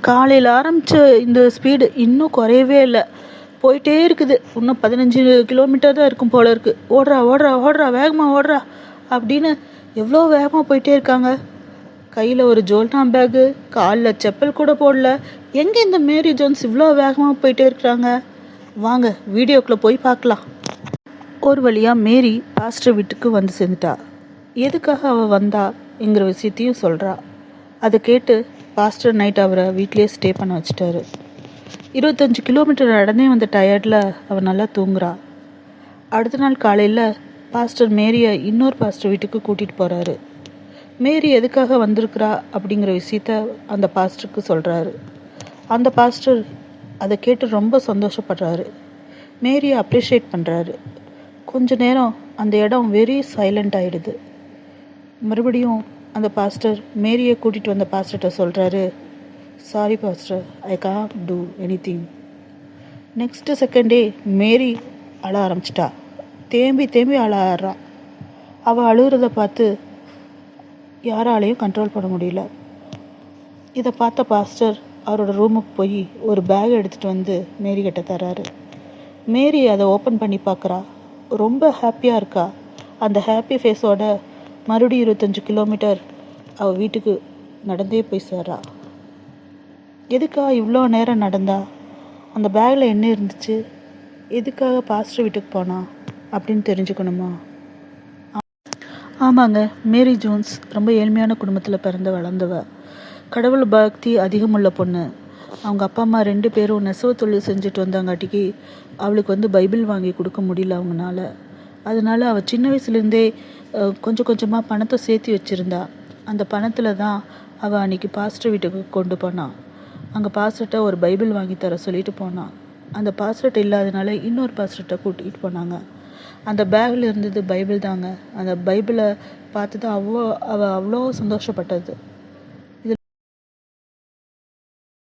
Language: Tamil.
காலையில் ஆரம்பித்த இந்த ஸ்பீடு இன்னும் குறையவே இல்லை, போயிட்டே இருக்குது. இன்னும் 15 கிலோமீட்டர் தான் இருக்கும் போல இருக்குது. ஓடுறா ஓடுறா ஓடுறா, வேகமாக ஓடுறா அப்படின்னு எவ்வளோ வேகமாக போயிட்டே இருக்காங்க. கையில் ஒரு ஜோல்னா பேகு, காலில் செப்பல் கூட போடல. எங்கே இந்த மேரி ஜோன்ஸ் இவ்வளோ வேகமாக போயிட்டே இருக்கிறாங்க? வாங்க வீடியோக்குள்ளே போய் பார்க்கலாம். ஒரு வழியாக மேரி பாஸ்டர் வீட்டுக்கு வந்து சேர்ந்துட்டா. எதுக்காக அவள் வந்தாங்கிற விஷயத்தையும் சொல்கிறா. அதை கேட்டு பாஸ்டர் நைட் அவரை வீட்லேயே ஸ்டே பண்ண வச்சுட்டாரு. 25 கிலோமீட்டர் நடந்தே வந்த டயர்டில் அவள் நல்லா தூங்குறா. அடுத்த நாள் காலையில் பாஸ்டர் மேரியை இன்னொரு பாஸ்டர் வீட்டுக்கு கூட்டிகிட்டு போகிறாரு. மேரி எதுக்காக வந்திருக்கிறா அப்படிங்கிற விஷயத்த அந்த பாஸ்டருக்கு சொல்கிறாரு. அந்த பாஸ்டர் அதை கேட்டு ரொம்ப சந்தோஷப்படுறாரு. மேரியை அப்ரிஷியேட் பண்ணுறாரு. கொஞ்ச நேரம் அந்த இடம் வெரி சைலண்ட் ஆகிடுது. மறுபடியும் அந்த பாஸ்டர் மேரியை கூட்டிகிட்டு வந்த பாஸ்டர்கிட்ட சொல்கிறாரு, sorry pastor, I can't do anything. Next செகண்டே மேரி அழ ஆரம்பிச்சிட்டா. தேம்பி தேம்பி அழறா. அவள் அழுகிறத பார்த்து யாராலையும் கண்ட்ரோல் பண்ண முடியல. இதை பார்த்த பாஸ்டர் அவரோட ரூமுக்கு போய் ஒரு பேக் எடுத்துகிட்டு வந்து மேரி கிட்ட தர்றாரு. மேரி அதை ஓப்பன் பண்ணி பார்க்குறா. ரொம்ப ஹாப்பியாக இருக்கா. அந்த ஹாப்பி ஃபேஸோட மறுபடியும் 25 கிலோமீட்டர் அவள் வீட்டுக்கு நடந்தே போய் சேர்றா. எதுக்காக இவ்வளோ நேரம் நடந்தா? அந்த பேக்கில் என்ன இருந்துச்சு? எதுக்காக பாஸ்டர் வீட்டுக்கு போனா அப்படின்னு தெரிஞ்சுக்கணுமா? ஆமாங்க, மேரி ஜோன்ஸ் ரொம்ப ஏழ்மையான குடும்பத்தில் பிறந்து வளர்ந்தவ. கடவுள் பக்தி அதிகமுள்ள பொண்ணு. அவங்க அப்பா அம்மா 2 பேரும் நெசவு தொழில் செஞ்சுட்டு வந்தாங்காட்டிக்கு அவளுக்கு பைபிள் வாங்கி கொடுக்க முடியல அவங்களால. அதனால அவள் சின்ன வயசுலேருந்தே கொஞ்சம் கொஞ்சமாக பணத்தை சேர்த்து வச்சுருந்தா. அந்த பணத்தில் தான் அவள் அன்றைக்கி பாஸ்டர் வீட்டுக்கு கொண்டு போனான். அங்கே பாஸ்டர்கிட்ட ஒரு பைபிள் வாங்கி தர சொல்லிட்டு போனான். அந்த பாஸ்டர்கிட்ட இல்லாதனால இன்னொரு பாஸ்டர்கிட்ட கூட்டிகிட்டு போனாங்க. அந்த பேக்கில் இருந்தது பைபிள் தாங்க. அந்த பைபிளை பார்த்து தான் அவள் அவ்வளோ சந்தோஷப்பட்டது.